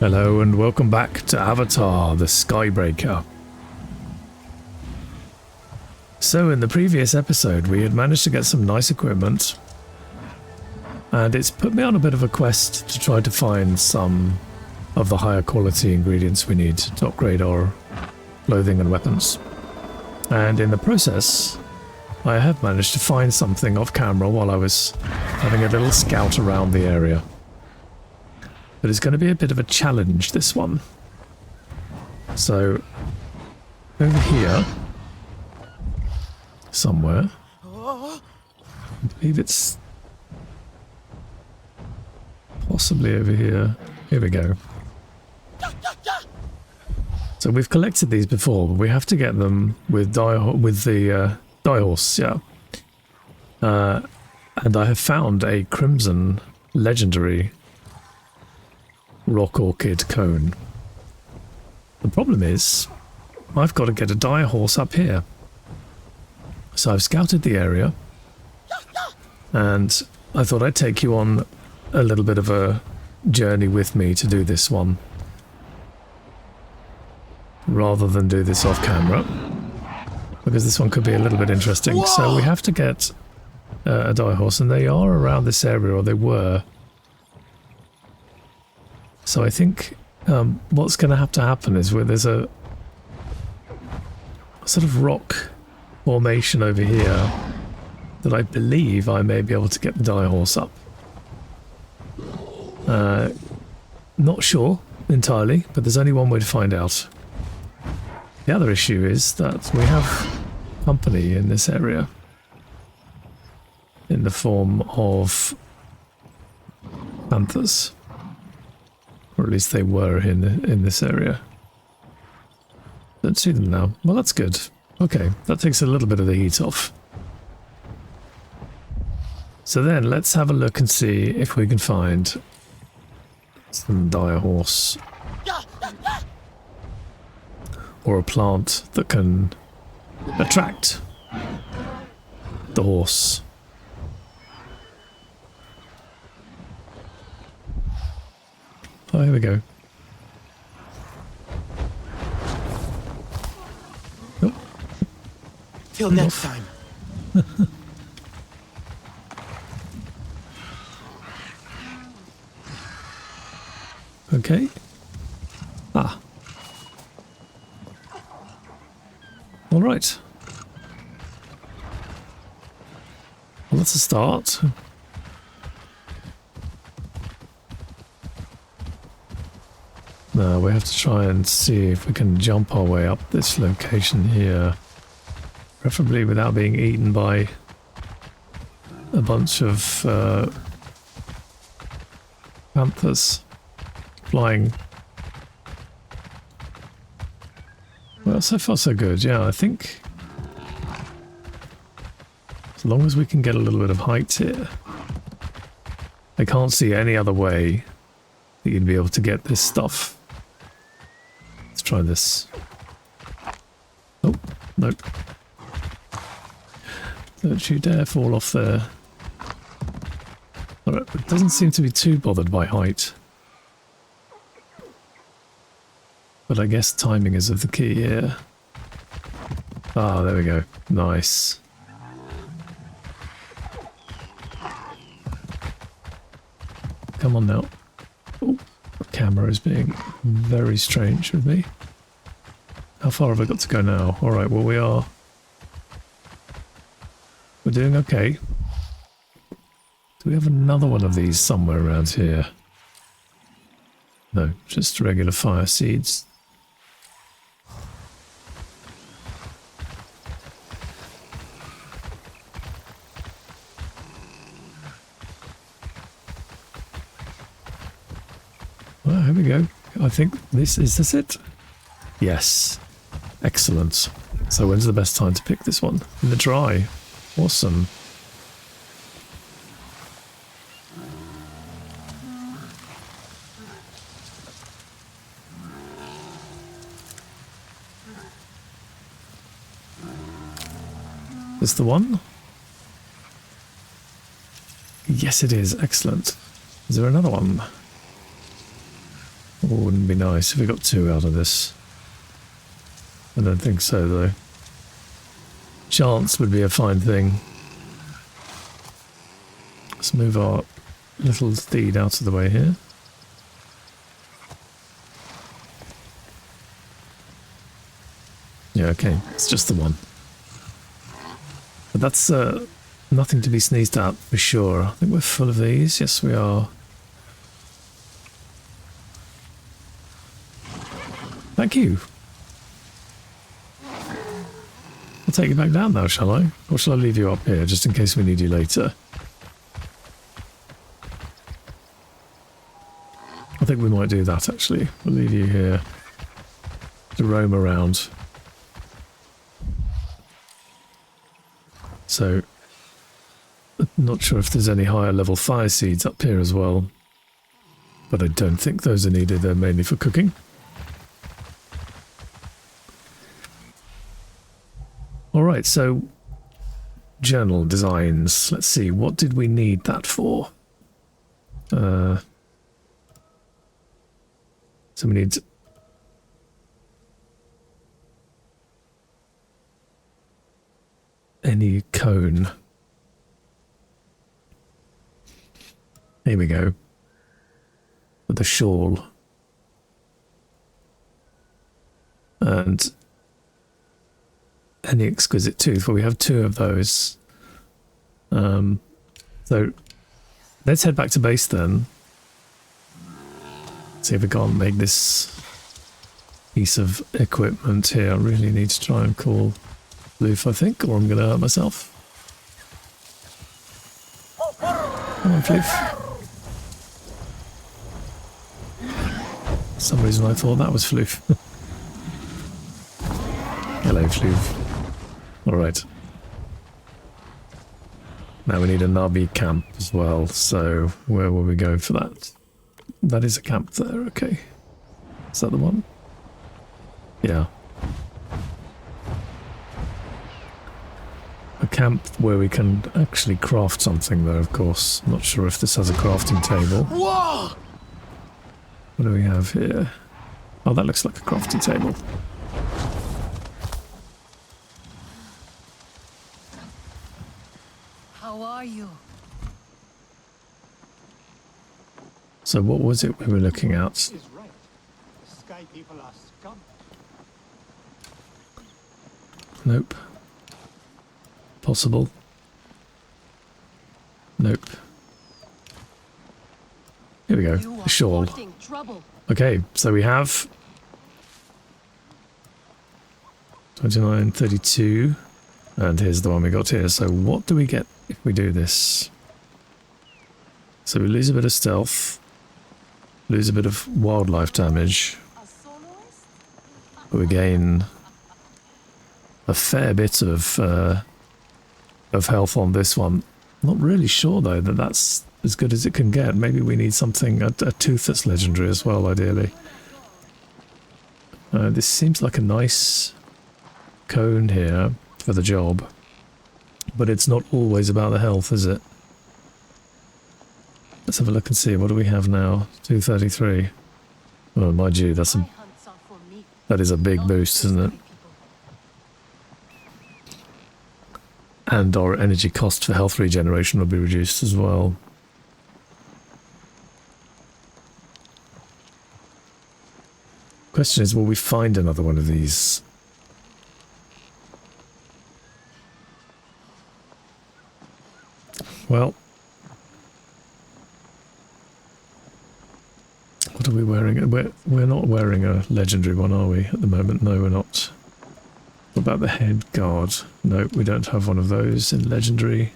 Hello and welcome back to Avatar, the Skybreaker. So in the previous episode we had managed to get some nice equipment, and it's put me on a bit of a quest to try to find some of the higher quality ingredients we need to upgrade our clothing and weapons. And in the process I have managed to find something off camera while I was having a little scout around the area. But it's going to be a bit of a challenge, this one. So, over here, somewhere, I believe it's possibly over here. Here we go. So we've collected these before, but we have to get them with the die horse, yeah. And I have found a crimson legendary rock orchid cone. The problem is, I've got to get a dire horse up here. So I've scouted the area, and I thought I'd take you on a little bit of a journey with me to do this one, rather than do this off camera, because this one could be a little bit interesting. Whoa! So we have to get a dire horse, and they are around this area, or they were. So I think what's going to have to happen is where there's a sort of rock formation over here that I believe I may be able to get the dire horse up. Not sure entirely, but there's only one way to find out. The other issue is that we have company in this area in the form of panthers. Or at least they were in this area. Don't see them now. Well, that's good. Okay, that takes a little bit of the heat off. So then, let's have a look and see if we can find some dire horse. Or a plant that can attract the horse. Oh, here we go. Oh. Till next time. Okay. Ah. All right. Well, that's a start. Now we have to try and see if we can jump our way up this location here. Preferably without being eaten by a bunch of panthers flying. Well, so far so good. Yeah, I think as long as we can get a little bit of height here. I can't see any other way that you'd be able to get this stuff. Let's try this. Oh, nope. Don't you dare fall off there. Alright, it doesn't seem to be too bothered by height. But I guess timing is of the key here. Ah, there we go. Nice. Come on now. Oh, the camera is being very strange with me. How far have I got to go now? Alright, well we're doing okay. Do we have another one of these somewhere around here? No, just regular fire seeds. Well, here we go. I think is this it? Yes. Excellent. So when's the best time to pick this one? In the dry. Awesome. Is the one? Yes, it is. Excellent. Is there another one? Oh, wouldn't be nice if we got 2 out of this. I don't think so, though. Chance would be a fine thing. Let's move our little steed out of the way here. Yeah, okay, it's just the one. But that's nothing to be sneezed at, for sure. I think we're full of these. Yes, we are. Thank you. I'll take you back down now, shall I? Or shall I leave you up here, just in case we need you later? I think we might do that, actually. We'll leave you here to roam around. So, I'm not sure if there's any higher level fire seeds up here as well. But I don't think those are needed. They're mainly for cooking. Alright, so journal designs. Let's see, what did we need that for? So we need any cone. Here we go. With a shawl. And any exquisite tooth. Well, we have 2 of those. So let's head back to base then. See if we can't make this piece of equipment here. I really need to try and call Loof, I think, or I'm going to hurt myself. Come on, Floof. For some reason I thought that was Floof. Hello, Floof. Alright. Now we need a Nabi camp as well, so where will we go for that? That is a camp there, okay. Is that the one? Yeah. A camp where we can actually craft something though, of course. I'm not sure if this has a crafting table. Whoa! What do we have here? Oh, that looks like a crafting table. How are you? So what was it we were looking at? Is right. Sky people are scum. Nope. Possible. Nope. Here we go. A shawl. Okay, so we have 29, 32, and here's the one we got here. So what do we get if we do this? So we lose a bit of stealth, lose a bit of wildlife damage, but we gain a fair bit of health on this one. Not really sure though that that's as good as it can get. Maybe we need something, a tooth that's legendary as well, ideally. This seems like a nice cone here for the job, but it's not always about the health, is it? Let's have a look and see. What do we have now? 233. Oh, mind you, that is a big boost, isn't it? And our energy cost for health regeneration will be reduced as well. Question is, will we find another one of these? Well, what are we wearing? We're not wearing a legendary one, are we, at the moment? No, we're not. What about the head guard? No, we don't have one of those in legendary.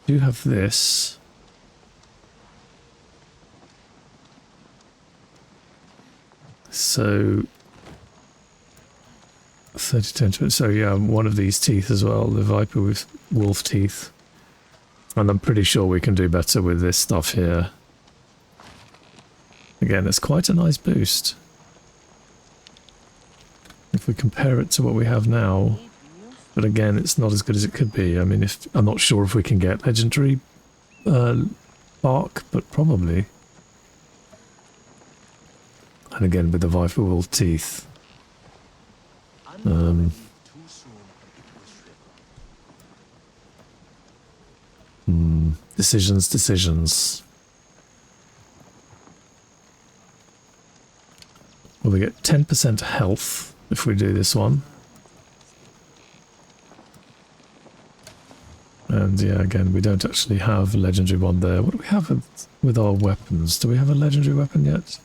We do have this. So 30 so yeah, one of these teeth as well, the viper with wolf teeth. And I'm pretty sure we can do better with this stuff here. Again, it's quite a nice boost. If we compare it to what we have now, but again, it's not as good as it could be. I mean, I'm not sure if we can get legendary bark, but probably. And again with the viper wool teeth. Decisions. Well, we get 10% health if we do this one. And yeah, again, we don't actually have a legendary one there. What do we have with our weapons? Do we have a legendary weapon yet?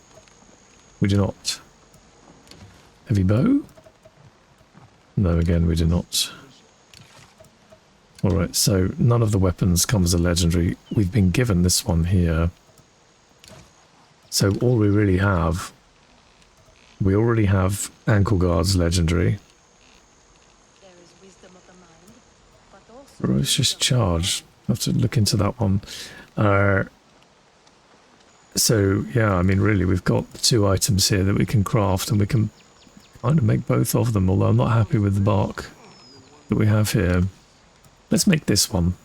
We do not. Heavy bow? No, again, we do not. Alright, so none of the weapons come as a legendary. We've been given this one here. So all we really have... We already have ankle guards legendary. Ferocious charge. I have to look into that one. So yeah, I mean really we've got 2 items here that we can craft and we can kind of make both of them, although I'm not happy with the bark that we have here. Let's make this one.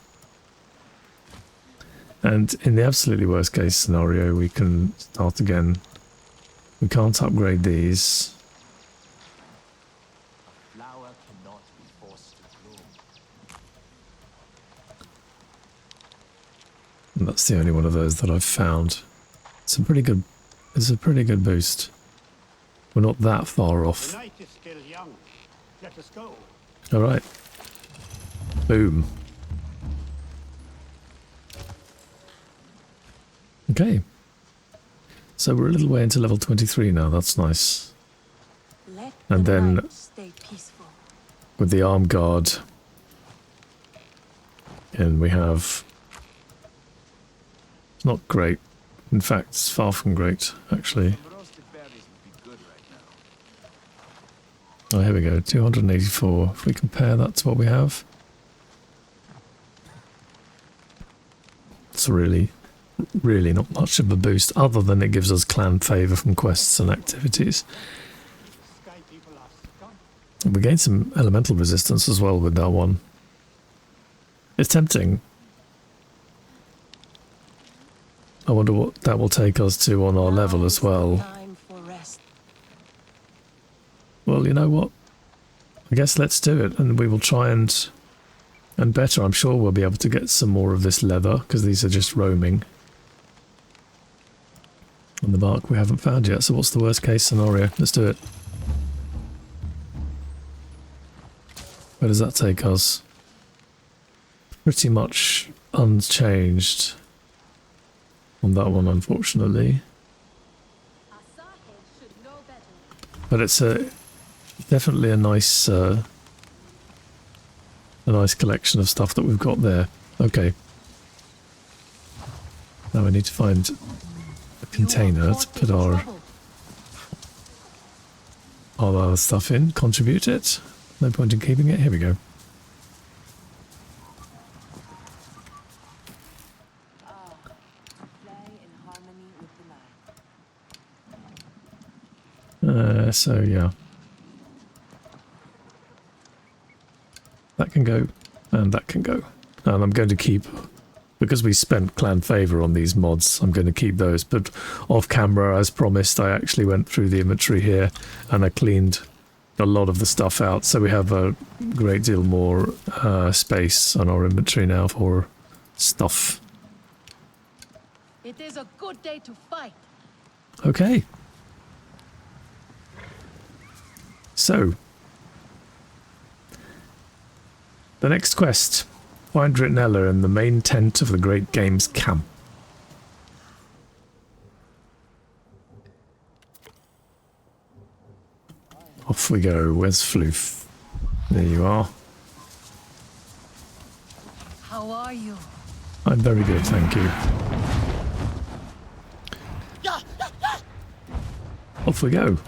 And in the absolutely worst case scenario we can start again. We can't upgrade these. A flower cannot be forced to bloom. And that's the only one of those that I've found. It's a pretty good boost. We're not that far off. The night is still young. Let us go. Alright. Boom. Okay. So we're a little way into level 23 now, that's nice. And then with the arm guard, and we have... It's not great. In fact, it's far from great, actually. Oh, here we go, 284. If we compare that to what we have, it's really not much of a boost, other than it gives us clan favour from quests and activities. Sky people are scum. And we gain some elemental resistance as well with that one. It's tempting. I wonder what that will take us to on our level as well. Well, you know what? I guess let's do it, and we will try and better. I'm sure we'll be able to get some more of this leather, because these are just roaming. And the bark we haven't found yet, so what's the worst case scenario? Let's do it. Where does that take us? Pretty much unchanged on that one, unfortunately. But it's definitely a nice collection of stuff that we've got there. Okay. Now we need to find a container to put our other stuff in. Contribute it. No point in keeping it. Here we go. So yeah. That can go, and that can go. And I'm going to keep, because we spent clan favour on these mods, I'm going to keep those. But off camera, as promised, I actually went through the inventory here and I cleaned a lot of the stuff out. So we have a great deal more space on our inventory now for stuff. It is a good day to fight. Okay. So, the next quest. Find Ritnella in the main tent of the Great Games camp. Off we go. Where's Floof? There you are. How are you? I'm very good, thank you. Off we go.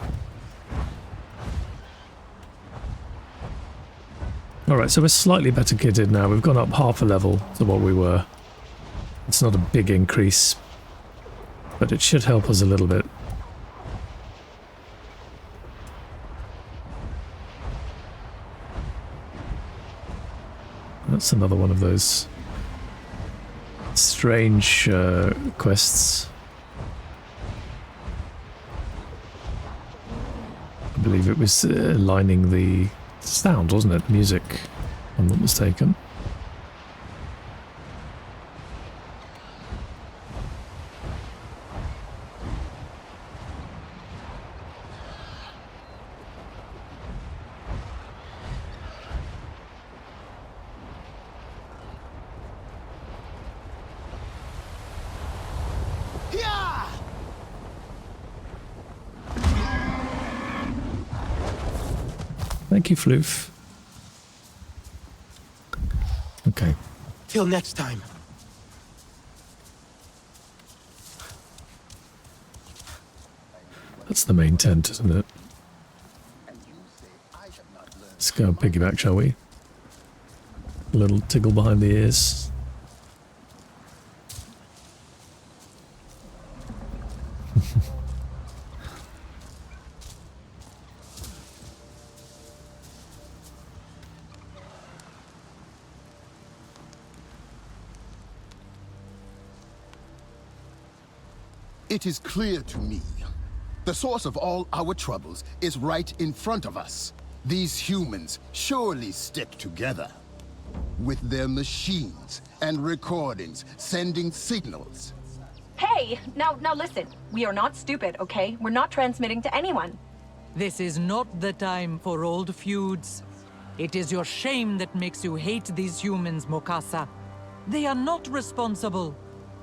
Alright, so we're slightly better kitted now. We've gone up half a level to what we were. It's not a big increase, but it should help us a little bit. That's another one of those strange quests. believe it was lining the sound, wasn't it? The music, if I'm not mistaken. Thank you, Floof. Okay. Till next time. That's the main tent, isn't it? Let's go piggyback, shall we? A little tickle behind the ears. It is clear to me. The source of all our troubles is right in front of us. These humans surely stick together. With their machines and recordings sending signals. Hey, now listen. We are not stupid, okay? We're not transmitting to anyone. This is not the time for old feuds. It is your shame that makes you hate these humans, Mokasa. They are not responsible.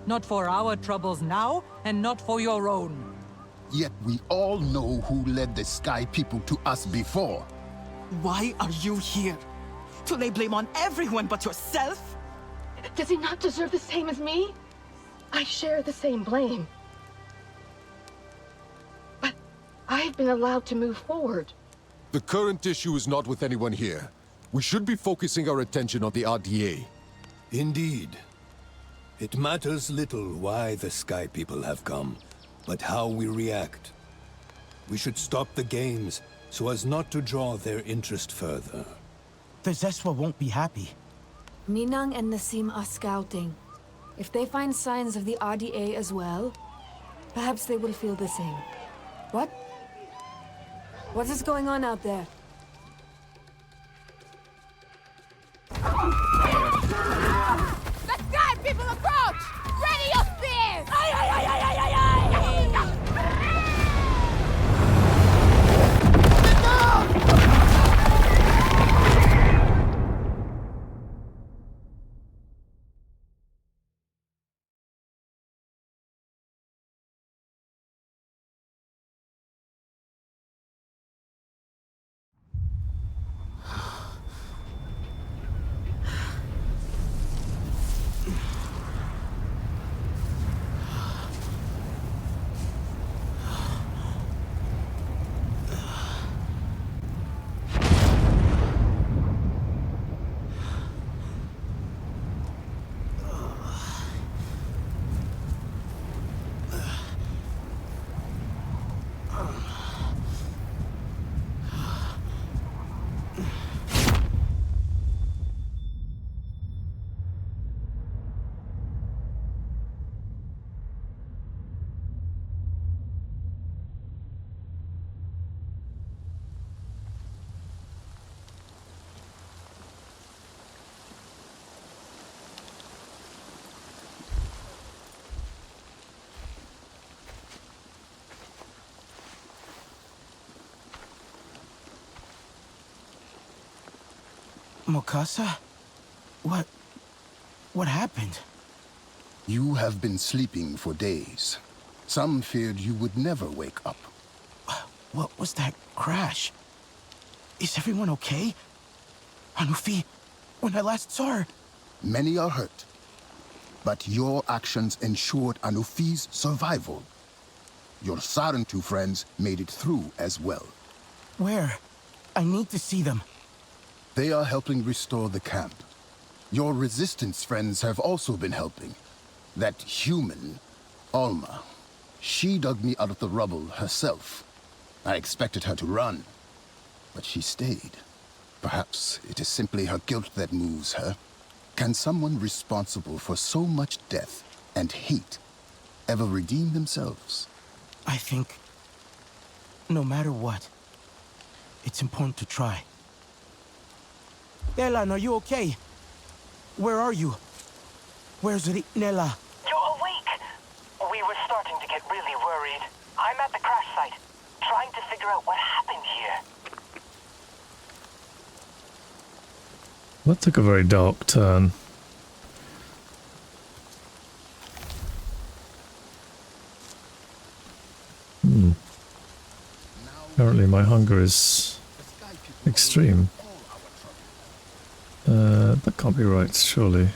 Not for our troubles now, and not for your own. Yet we all know who led the Sky People to us before. Why are you here? To lay blame on everyone but yourself? Does he not deserve the same as me? I share the same blame. But I've been allowed to move forward. The current issue is not with anyone here. We should be focusing our attention on the RDA. Indeed. It matters little why the Sky People have come, but how we react. We should stop the games so as not to draw their interest further. The Zeswa won't be happy. Minang and Nassim are scouting. If they find signs of the RDA as well, perhaps they will feel the same. What? What is going on out there? The Sky People approach! Ready your spears! Aye, aye, aye, aye, aye, aye, aye! Mokasa? What happened? You have been sleeping for days. Some feared you would never wake up. What was that crash? Is everyone okay? Anufi, when I last saw her... Many are hurt. But your actions ensured Anufi's survival. Your Sarentu friends made it through as well. Where? I need to see them. They are helping restore the camp. Your resistance friends have also been helping. That human, Alma, she dug me out of the rubble herself. I expected her to run, but she stayed. Perhaps it is simply her guilt that moves her. Can someone responsible for so much death and hate ever redeem themselves? I think... no matter what, it's important to try. Delan, are you okay? Where are you? Where's Nella? You're awake! We were starting to get really worried. I'm at the crash site, trying to figure out what happened here. That took a very dark turn. Apparently my hunger is extreme. That can't be right, surely.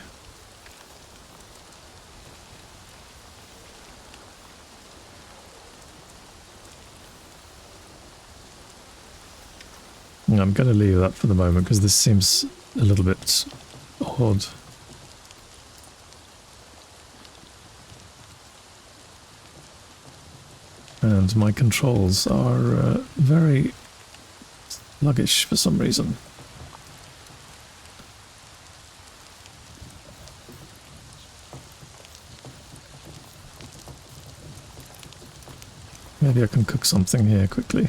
I'm going to leave that for the moment because this seems a little bit odd. And my controls are very sluggish for some reason. Maybe I can cook something here quickly.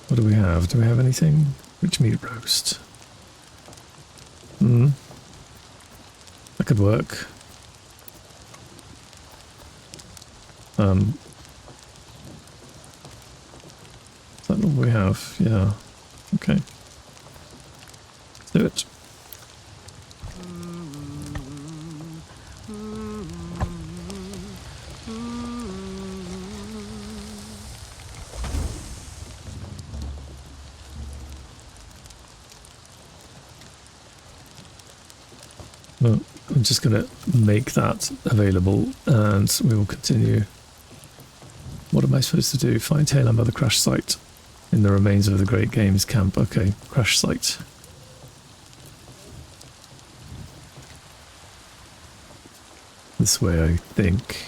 What do we have? Do we have anything? Rich meat roast. That could work. Is that what we have? Yeah. Okay. Let's do it. No, I'm just going to make that available and we will continue. What am I supposed to do? Find Taelan by the crash site in the remains of the Great Games camp. Okay, crash site. This way, I think.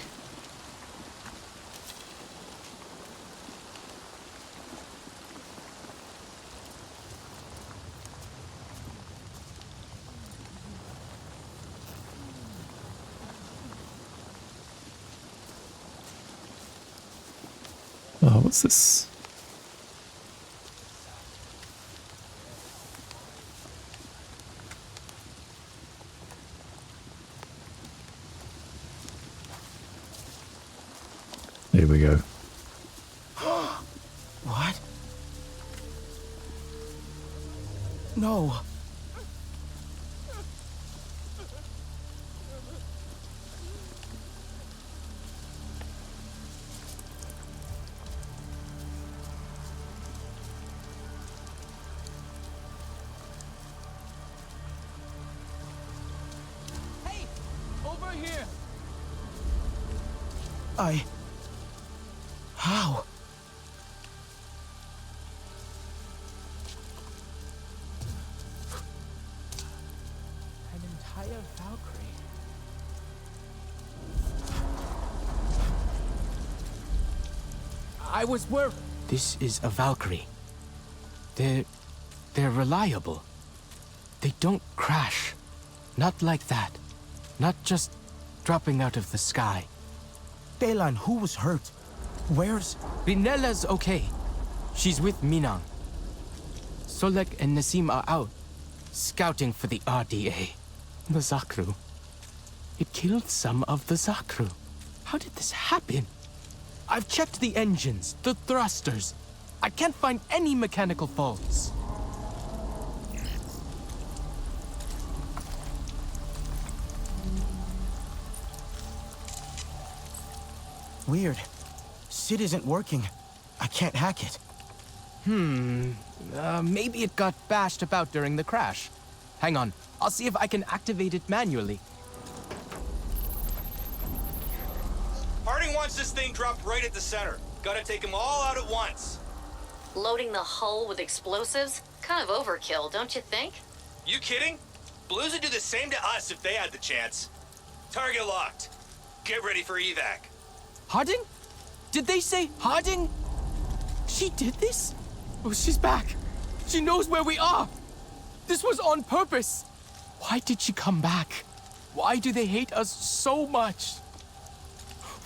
Oh, what's this? Here we go. What? No. Hey! Over here! How? An entire Valkyrie. I was worried. This is a Valkyrie. They're reliable. They don't crash. Not like that. Not just dropping out of the sky. Delan, who was hurt? Where's... Binella's okay. She's with Minang. Solek and Nasim are out, scouting for the RDA. The Zakru. It killed some of the Zakru. How did this happen? I've checked the engines, the thrusters. I can't find any mechanical faults. Weird. SID isn't working. I can't hack it. Maybe it got bashed about during the crash. Hang on, I'll see if I can activate it manually. Harding wants this thing dropped right at the center. Gotta take them all out at once. Loading the hull with explosives? Kind of overkill, don't you think? You kidding? Blues would do the same to us if they had the chance. Target locked. Get ready for evac. Harding? Did they say Harding? She did this? Oh, she's back. She knows where we are. This was on purpose. Why did she come back? Why do they hate us so much?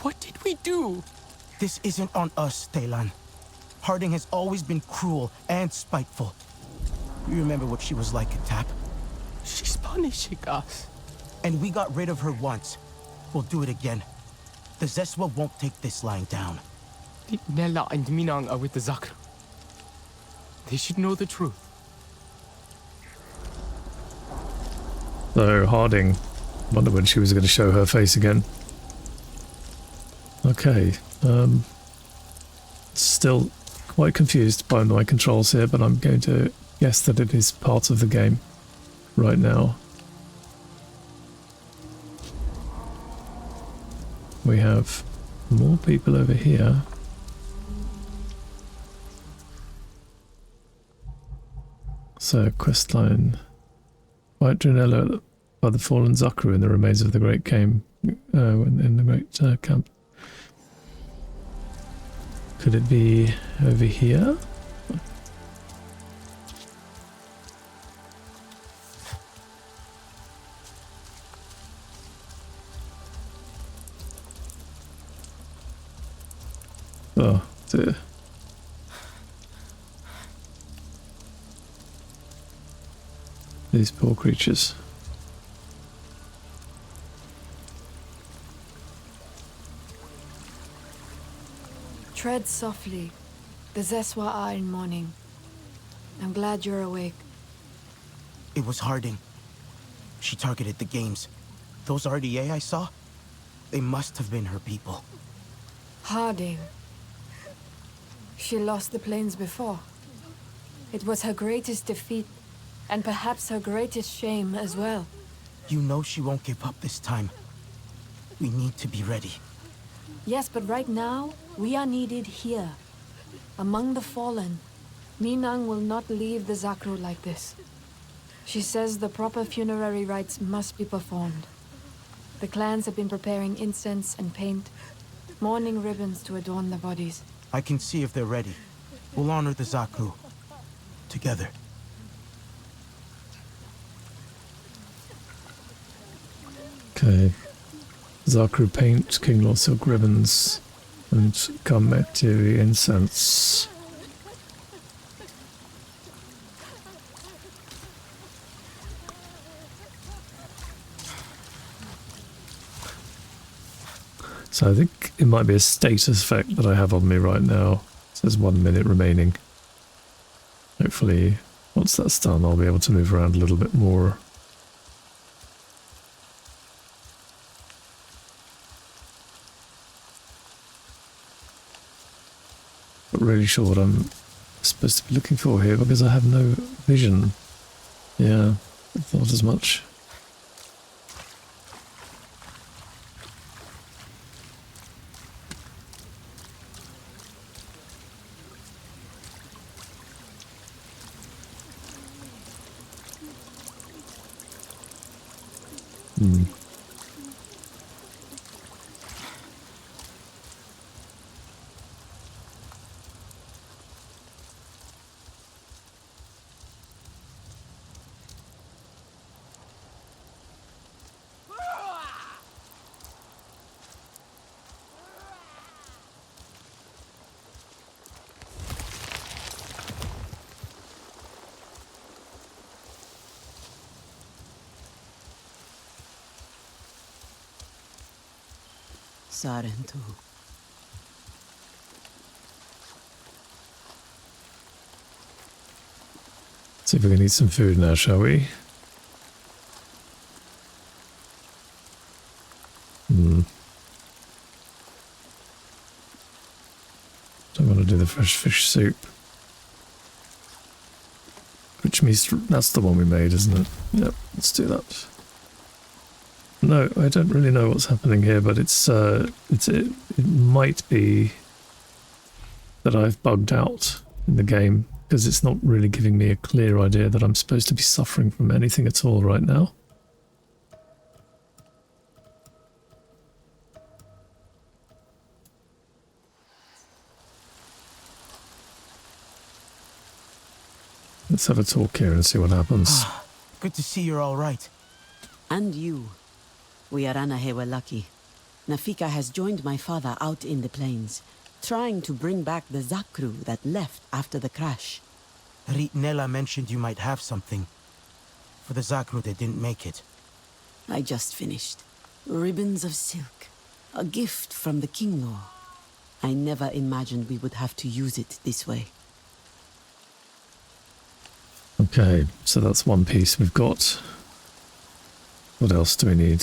What did we do? This isn't on us, Taelan. Harding has always been cruel and spiteful. You remember what she was like at Tap? She's punishing us. And we got rid of her once. We'll do it again. The Zeswa won't take this lying down. Nella and Minang are with the Zakru. They should know the truth. So, Harding. Wonder when she was going to show her face again. Okay. Still quite confused by my controls here, but I'm going to guess that it is part of the game right now. We have more people over here. So, questline. Fight Drenella by the fallen Zakru in the remains of the great game in the great camp. Could it be over here? Oh dear. These poor creatures. Tread softly. The Zeswa are in mourning. I'm glad you're awake. It was Harding. She targeted the games. Those RDA I saw, they must have been her people. Harding. She lost the plains before. It was her greatest defeat, and perhaps her greatest shame as well. You know she won't give up this time. We need to be ready. Yes, but right now, we are needed here. Among the fallen. Minang will not leave the Zakru like this. She says the proper funerary rites must be performed. The clans have been preparing incense and paint, mourning ribbons to adorn the bodies. I can see if they're ready. We'll honor the Zakru. Together. Okay. Zakru paint, King Lord silk ribbons, and Kametiri incense. So I think it might be a status effect that I have on me right now. It says 1 minute remaining. Hopefully, once that's done, I'll be able to move around a little bit more. Not really sure what I'm supposed to be looking for here because I have no vision. Yeah, I thought as much. Sarentu. See if we can eat some food now, shall we? I'm going to do the fresh fish soup. Which means that's the one we made, isn't it? Yep, let's do that. No, I don't really know what's happening here, but it might be that I've bugged out in the game because it's not really giving me a clear idea that I'm supposed to be suffering from anything at all right now. Let's have a talk here and see what happens. Good to see you're all right. And you. We Aranahe were lucky. Nafika has joined my father out in the plains, trying to bring back the Zakru that left after the crash. Ritnella mentioned you might have something for the Zakru that didn't make it. I just finished. Ribbons of silk. A gift from the King-Law. I never imagined we would have to use it this way. Okay, so that's one piece we've got. What else do we need?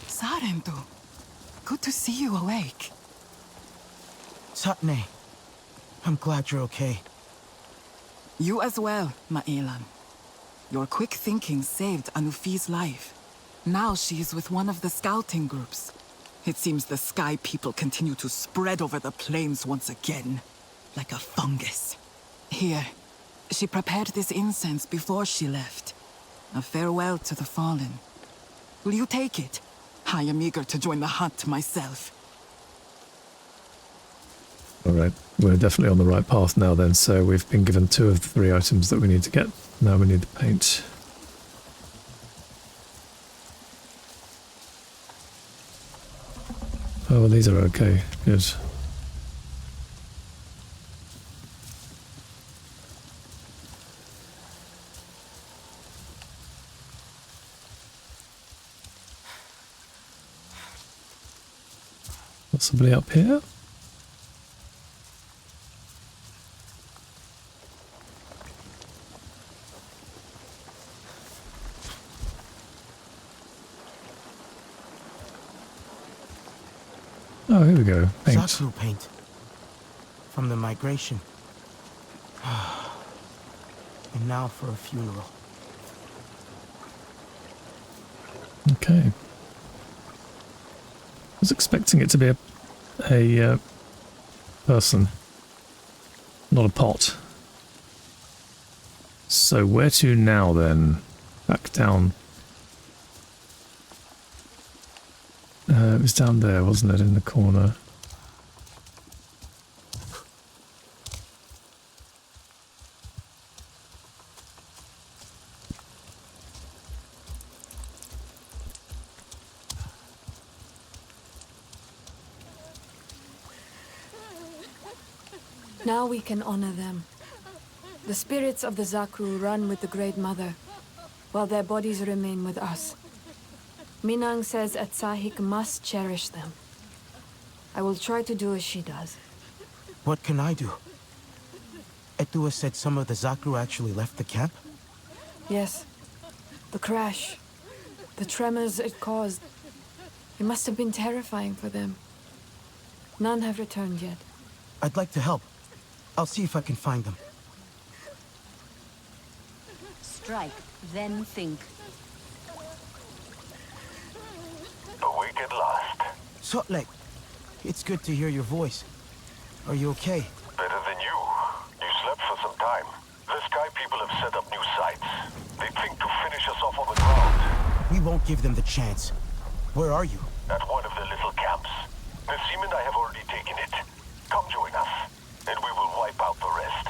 Sarentu, good to see you awake. Satne, I'm glad you're okay. You as well, Maelan. Your quick thinking saved Anufi's life. Now she is with one of the scouting groups. It seems the Sky People continue to spread over the plains once again, like a fungus. Here, she prepared this incense before she left. A farewell to the fallen. Will you take it? I am eager to join the hunt myself. Alright, we're definitely on the right path now then, so we've been given 2 of the 3 items that we need to get. Now we need the paint. Oh, well, these are okay. Good. Possibly up here? Oh, here we go. Paint. Zakru paint. From the migration. And now for a funeral. Okay. I was expecting it to be a person, not a pot. So where to now then? Back down. It was down there, wasn't it, in the corner? Now we can honor them. The spirits of the Zakru run with the Great Mother, while their bodies remain with us. Minang says Atsahik must cherish them. I will try to do as she does. What can I do? Etua said some of the Zakru actually left the camp? Yes. The crash. The tremors it caused. It must have been terrifying for them. None have returned yet. I'd like to help. I'll see if I can find them. Strike, then think. The wicked last. Sotlek, it's good to hear your voice. Are you okay? Better than you. You slept for some time. The Sky People have set up new sites. They think to finish us off on the ground. We won't give them the chance. Where are you? At one of the little camps. Nassim and I have already taken it. Come join us, and we will wipe out the rest.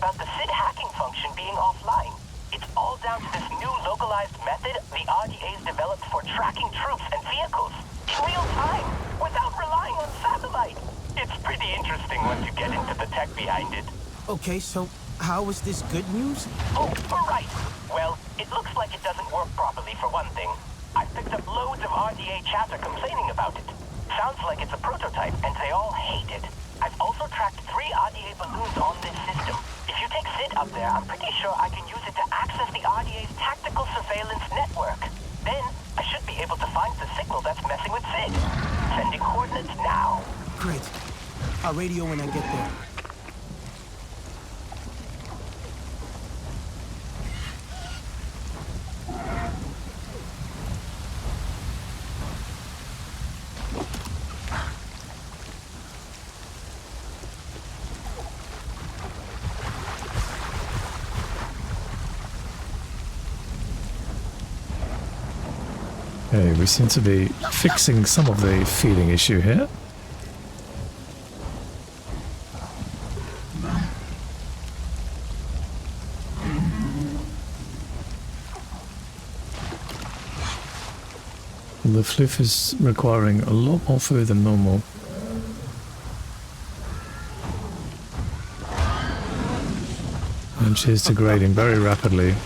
about the SID hacking function being offline. It's all down to this new localized method the RDA's developed for tracking troops and vehicles in real time, without relying on satellite. It's pretty interesting once you get into the tech behind it. Okay, so how is this good news? Oh, right. Well, it looks like it doesn't work properly for one thing. I've picked up loads of RDA chatter complaining about it. Sounds like it's a prototype, and they all hate it. I've also tracked 3 RDA balloons on this system. If you take SID up there, I'm pretty sure I can use it to access the RDA's tactical surveillance network. Then, I should be able to find the signal that's messing with SID. Sending coordinates now. Great. I'll radio when I get there. Okay, we seem to be fixing some of the feeding issue here. The floof is requiring a lot more food than normal. And she is degrading very rapidly.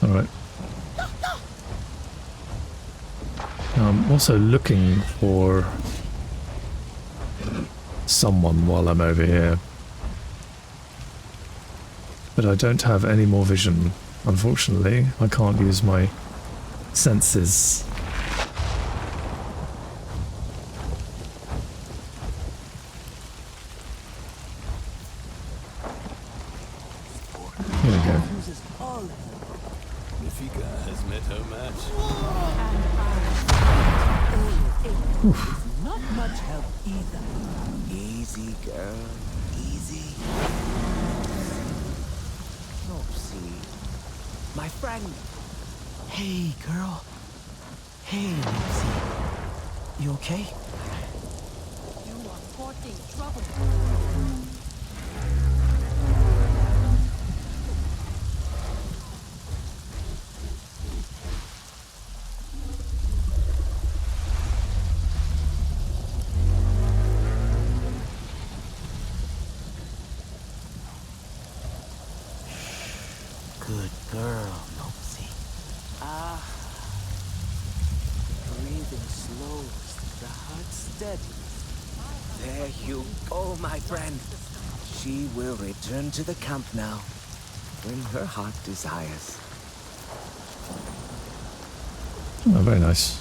Alright. I'm also looking for someone while I'm over here. But I don't have any more vision, unfortunately. I can't use my senses. Here we go. Rafika has met her match. Oof. Not much help either. Easy, girl. Easy. Oopsie. My friend. Hey, girl. Hey, Nancy. You okay? You are courting trouble. Good girl, Nancy. Ah. Breathing slows, the heart steady. There you go, my friend. She will return to the camp now, when her heart desires. Oh, very nice.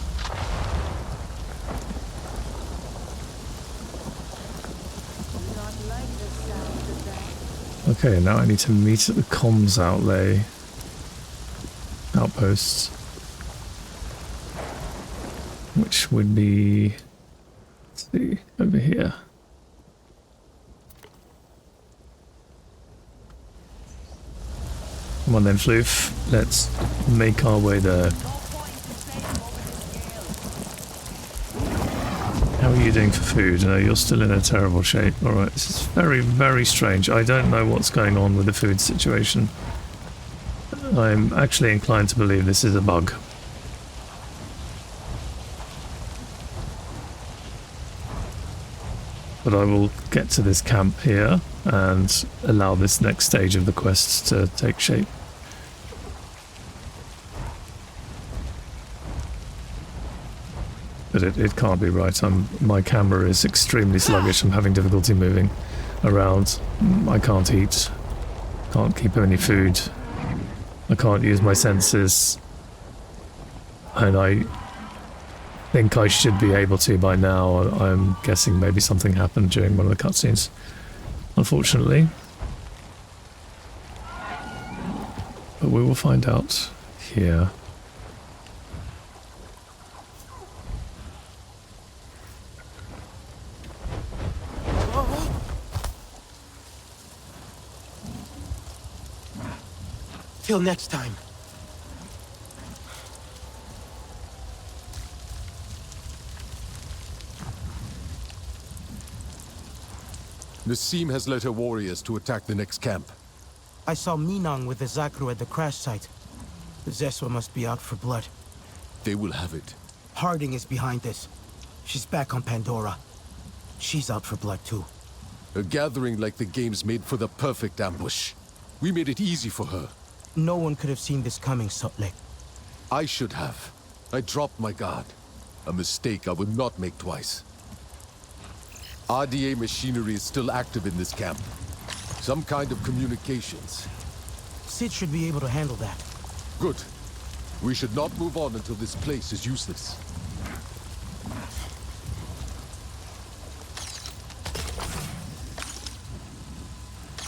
Okay, now I need to meet at the comms outpost, which would be, let's see, over here. Come on then, Floof, let's make our way there. How are you doing for food? No, you're still in a terrible shape. Alright, this is very, very strange. I don't know what's going on with the food situation. I'm actually inclined to believe this is a bug. But I will get to this camp here and allow this next stage of the quest to take shape. But it can't be right. My camera is extremely sluggish. I'm having difficulty moving around. I can't eat. Can't keep any food. I can't use my senses. And I think I should be able to by now. I'm guessing maybe something happened during one of the cutscenes, unfortunately. But we will find out here. Till next time. Nassim has led her warriors to attack the next camp. I saw Minang with the Zakru at the crash site. The Zeswa must be out for blood. They will have it. Harding is behind this. She's back on Pandora. She's out for blood too. A gathering like the games made for the perfect ambush. We made it easy for her. No one could have seen this coming, Sotlek. I should have. I dropped my guard. A mistake I would not make twice. RDA machinery is still active in this camp. Some kind of communications. Sid should be able to handle that. Good. We should not move on until this place is useless.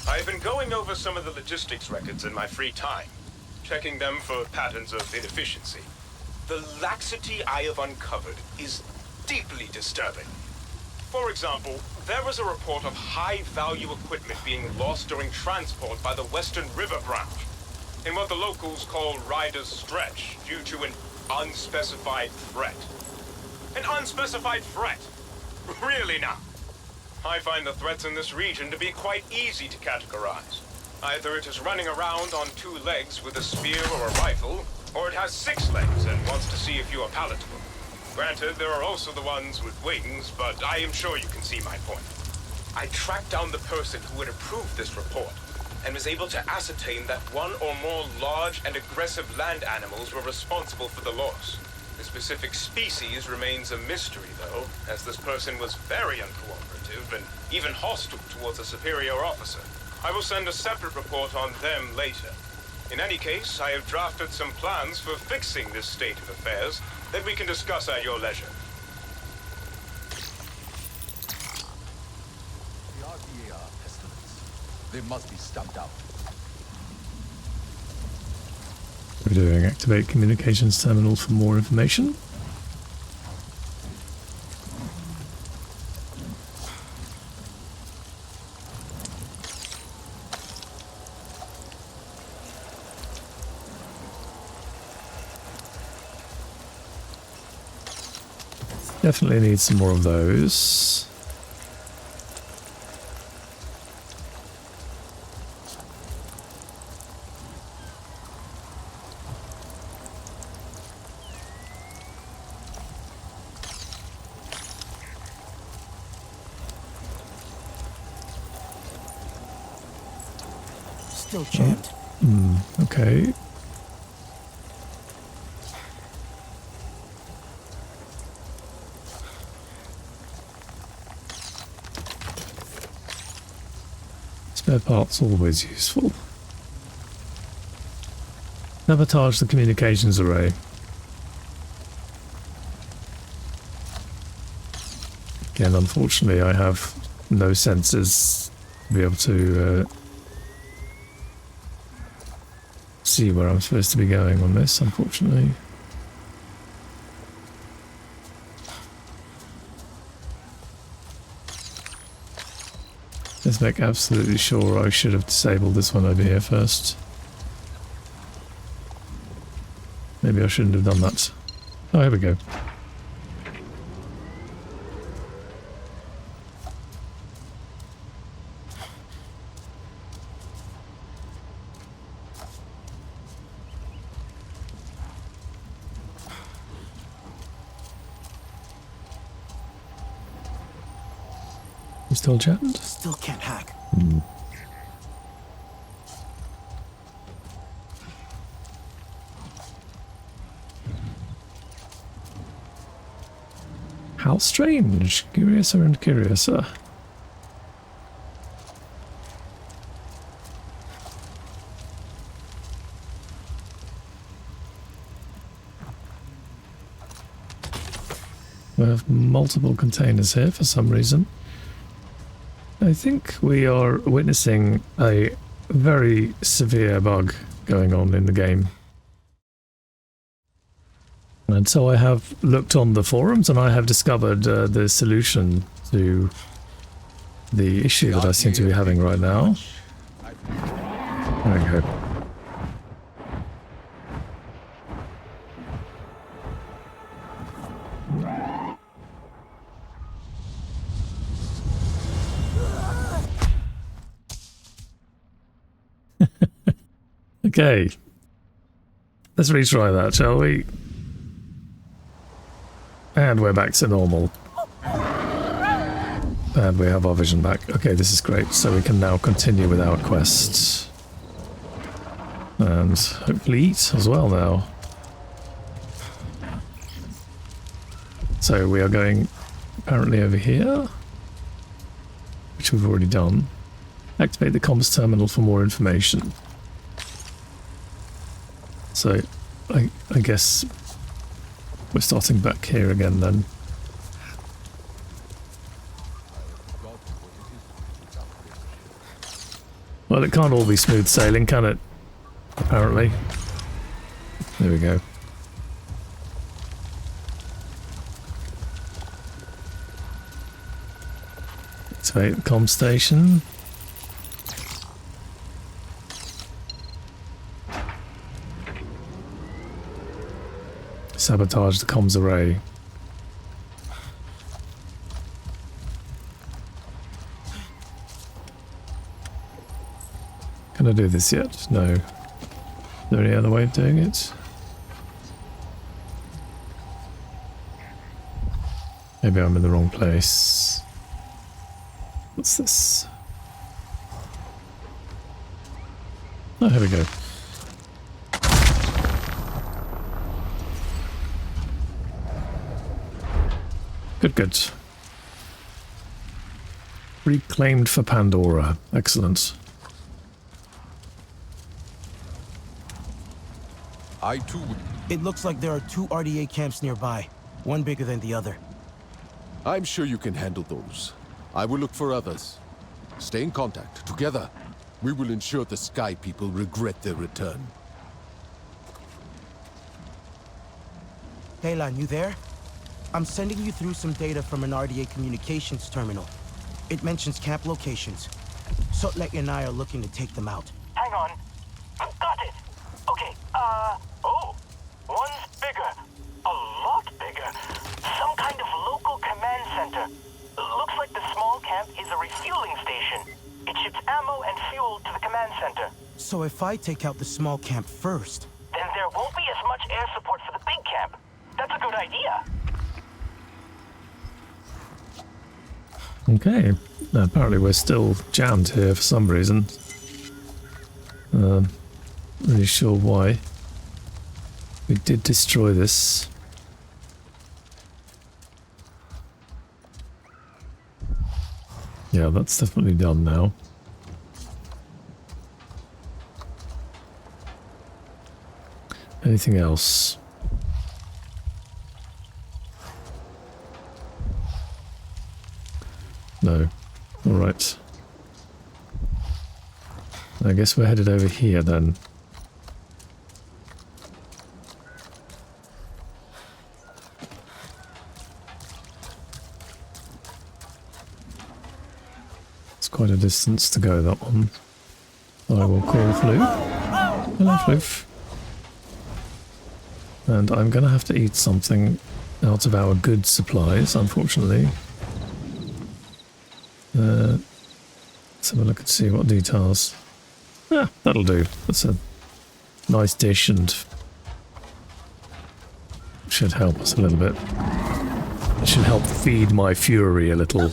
I've been going over some of the logistics records in my free time, checking them for patterns of inefficiency. The laxity I have uncovered is deeply disturbing. For example, there was a report of high-value equipment being lost during transport by the Western River branch, in what the locals call Rider's Stretch, due to an unspecified threat. An unspecified threat? Really now? I find the threats in this region to be quite easy to categorize. Either it is running around on 2 legs with a spear or a rifle, or it has 6 legs and wants to see if you are palatable. Granted, there are also the ones with wings, but I am sure you can see my point. I tracked down the person who had approved this report, and was able to ascertain that 1 or more large and aggressive land animals were responsible for the loss. The specific species remains a mystery, though, as this person was very uncooperative and even hostile towards a superior officer. I will send a separate report on them later. In any case, I have drafted some plans for fixing this state of affairs that we can discuss at your leisure. The RDA are pestilence. They must be stamped out. We're doing activate communications terminal for more information. Definitely need some more of those. Still jammed. Okay. Spare parts always useful. Sabotage the communications array. Again, unfortunately, I have no sensors to be able to see where I'm supposed to be going on this, unfortunately. Let's make absolutely sure I should have disabled this one over here first. Maybe I shouldn't have done that. Oh, here we go. You still chatting? Still can't hack. How strange. Curiouser and curiouser. We have multiple containers here for some reason. I think we are witnessing a very severe bug going on in the game. And so I have looked on the forums and I have discovered the solution to the issue that I seem to be having right now. There we go. Okay. Let's retry that, shall we? And we're back to normal. And we have our vision back. Okay, this is great. So we can now continue with our quests. And hopefully eat as well now. So we are going apparently over here, which we've already done. Activate the comms terminal for more information. So I guess we're starting back here again then. Well, it can't all be smooth sailing, can it? Apparently. There we go. Activate the comm station. Sabotage the comms array. Can I do this yet? No. Is there any other way of doing it? Maybe I'm in the wrong place. What's this? Oh, here we go. Good, good. Reclaimed for Pandora. Excellent. I too would... It looks like there are 2 RDA camps nearby, one bigger than the other. I'm sure you can handle those. I will look for others. Stay in contact. Together, we will ensure the Sky People regret their return. Kaylan, you there? I'm sending you through some data from an RDA communications terminal. It mentions camp locations. Sotlek and I are looking to take them out. Hang on. Got it. Okay, oh. One's bigger. A lot bigger. Some kind of local command center. Looks like the small camp is a refueling station. It ships ammo and fuel to the command center. So if I take out the small camp first... Then there won't be as much air support for the big camp. That's a good idea. Okay. Apparently we're still jammed here for some reason. Really sure why. We did destroy this. Yeah, that's definitely done now. Anything else? No. Alright. I guess we're headed over here then. It's quite a distance to go, that one. I will call Floof. Hello, Floof. And I'm going to have to eat something out of our good supplies, unfortunately. Let's have a look and see what details. Ah, that'll do. That's a nice dish and should help us a little bit. It should help feed my fury a little.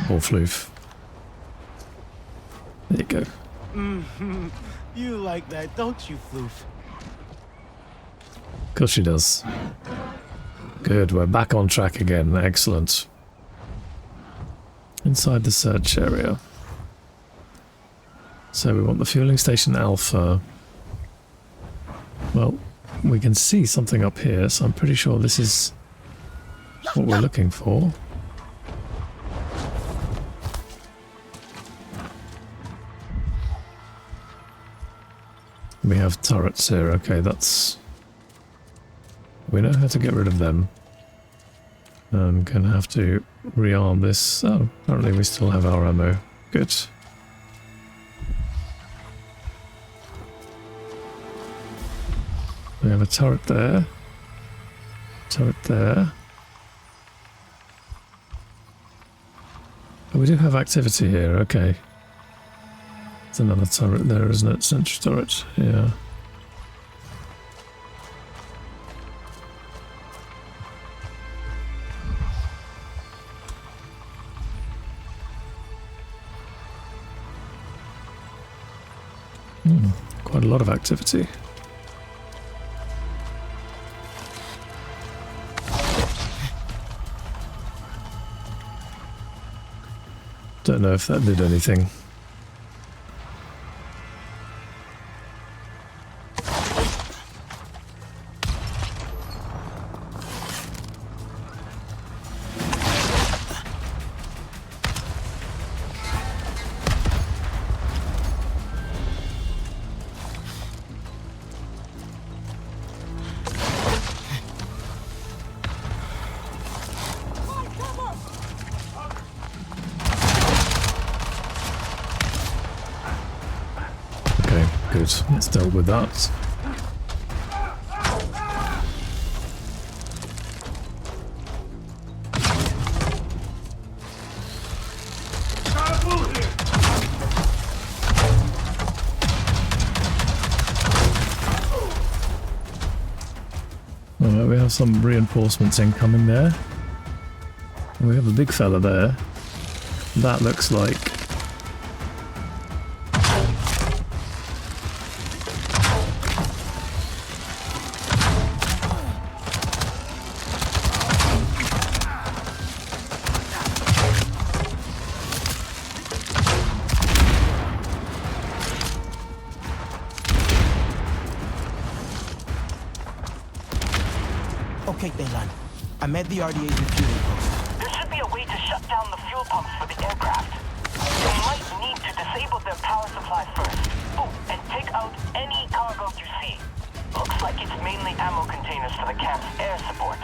Or Floof. There you go. Mm-hmm. You like that, don't you, Floof? Of course she does. Good, we're back on track again. Excellent. Inside the search area. So we want the fueling station Alpha. Well, we can see something up here, so I'm pretty sure this is what we're looking for. We have turrets here. Okay, that's... We know how to get rid of them. I'm gonna have to rearm this. Oh, apparently we still have our ammo. Good. We have a turret there. Turret there. Oh, we do have activity here, okay. There's another turret there, isn't it? Sentry turret, yeah. Quite a lot of activity. Don't know if that did anything. Good, let's deal with that. Alright, we have some reinforcements incoming there. We have a big fella there. That looks like Okay, Lhosson. I'm at the RDA's refueling post. There should be a way to shut down the fuel pumps for the aircraft. You might need to disable their power supply first. Oh, and take out any cargo you see. Looks like it's mainly ammo containers for the camp's air support.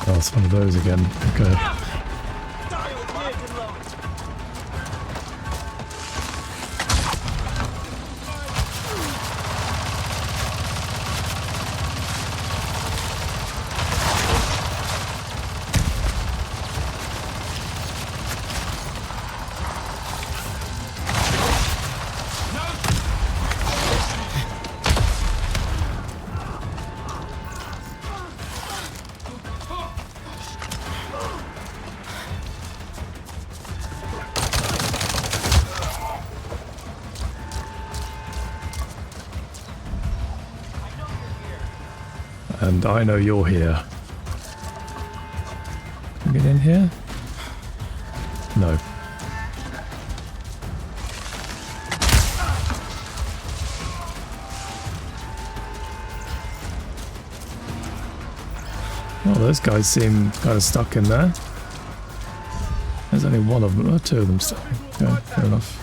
oh, it's one of those again. Okay. And I know you're here. Can we get in here? No. Oh, those guys seem kind of stuck in there. There's only one of them, or two of them stuck. Okay, fair enough.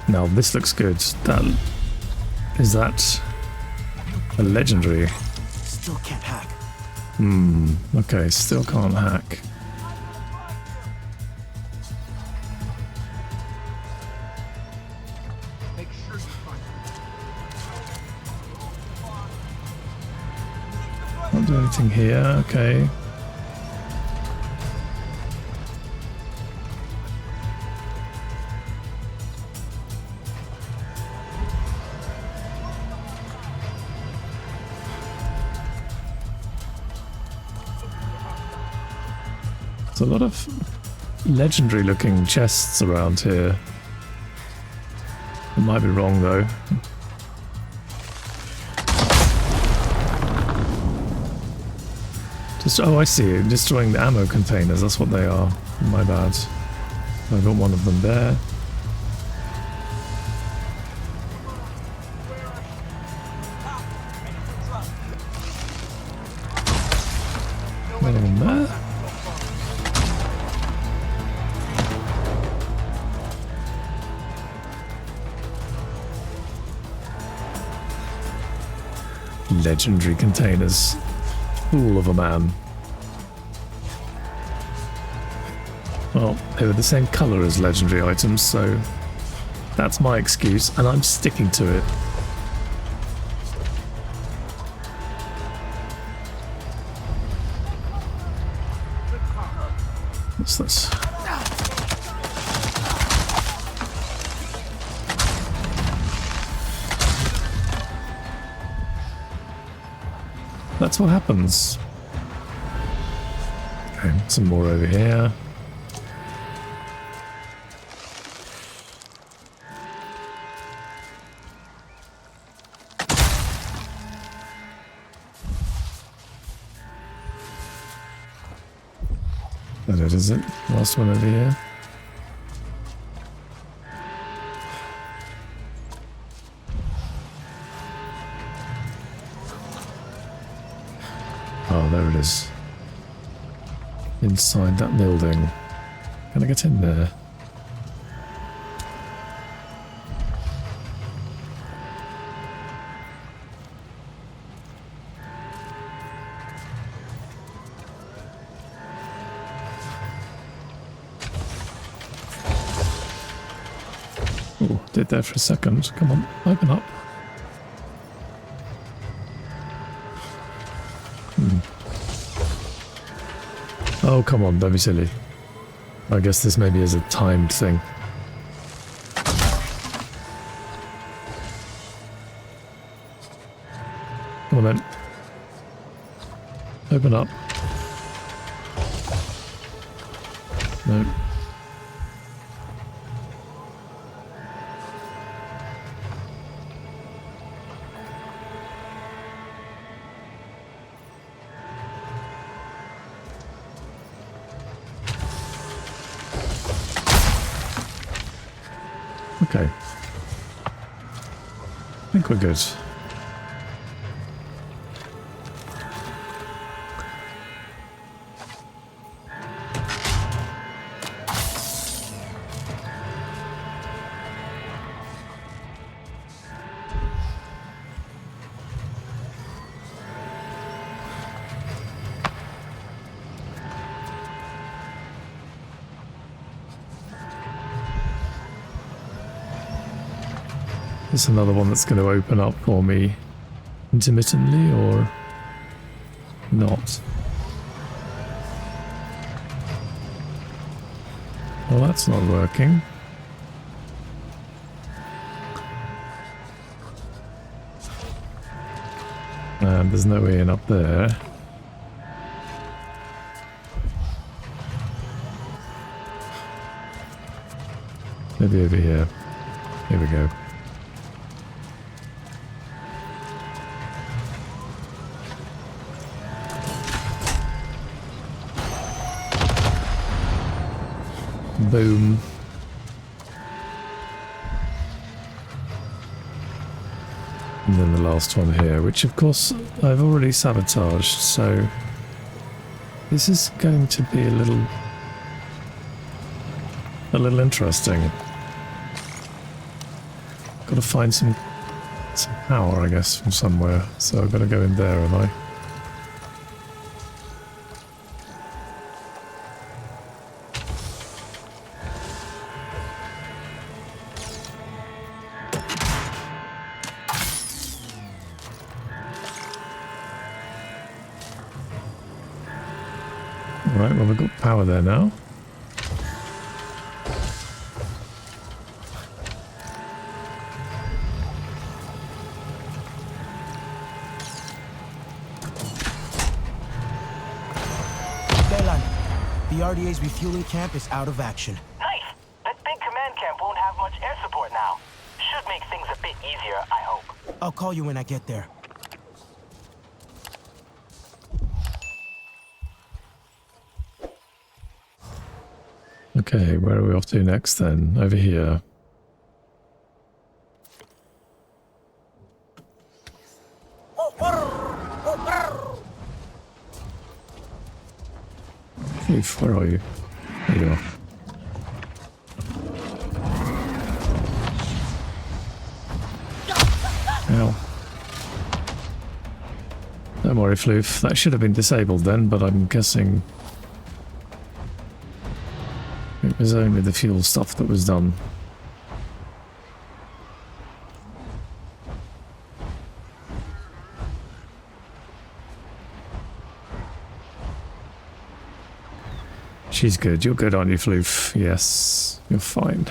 Now this looks good. Is that a legendary? Still can't hack. Okay, still can't hack. Can't do anything here, okay. There's a lot of legendary looking chests around here. I might be wrong though. Oh, I see. Destroying the ammo containers. That's what they are. My bad. I got one of them there. Another one there. Legendary containers. Fool of a man. Well, they were the same colour as legendary items, so that's my excuse, and I'm sticking to it. What's this? That's what happens. Okay, some more over here. That it, is it? Last one over here. Oh, there it is. Inside that building. Can I get in there? Oh, did that for a second. Come on, open up. Oh, come on, don't be silly. I guess this maybe is a timed thing. Come on then. Open up. No. Okay. I think we're good. There's another one that's going to open up for me intermittently, or not. Well, that's not working. And there's no way in up there. Maybe over here. Here we go. Boom. And then the last one here, which of course I've already sabotaged, so this is going to be a little interesting. Got to find some power, I guess, from somewhere, so I've got to go in there, have I? Right, well, we've got power there now. The RDA's refueling camp is out of action. Nice! That big command camp won't have much air support now. Should make things a bit easier, I hope. I'll call you when I get there. Okay, where are we off to next then? Over here. Oof, where are you? There you are. Ow. Don't worry, Floof. That should have been disabled then, but I'm guessing it was only the fuel stuff that was done. She's good. You're good, aren't you, Floof? Yes, you're fine.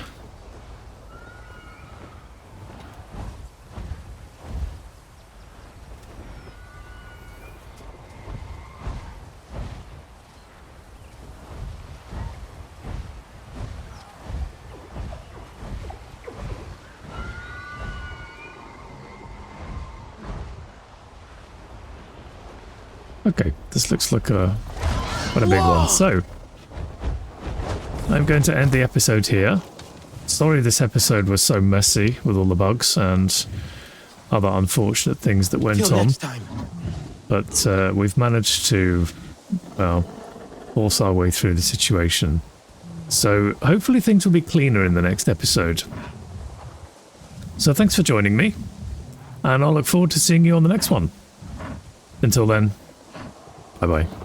Okay, this looks like quite a big one. So, I'm going to end the episode here. Sorry this episode was so messy with all the bugs and other unfortunate things that went on. But we've managed to, well, force our way through the situation. So hopefully things will be cleaner in the next episode. So thanks for joining me, and I'll look forward to seeing you on the next one. Until then, bye-bye.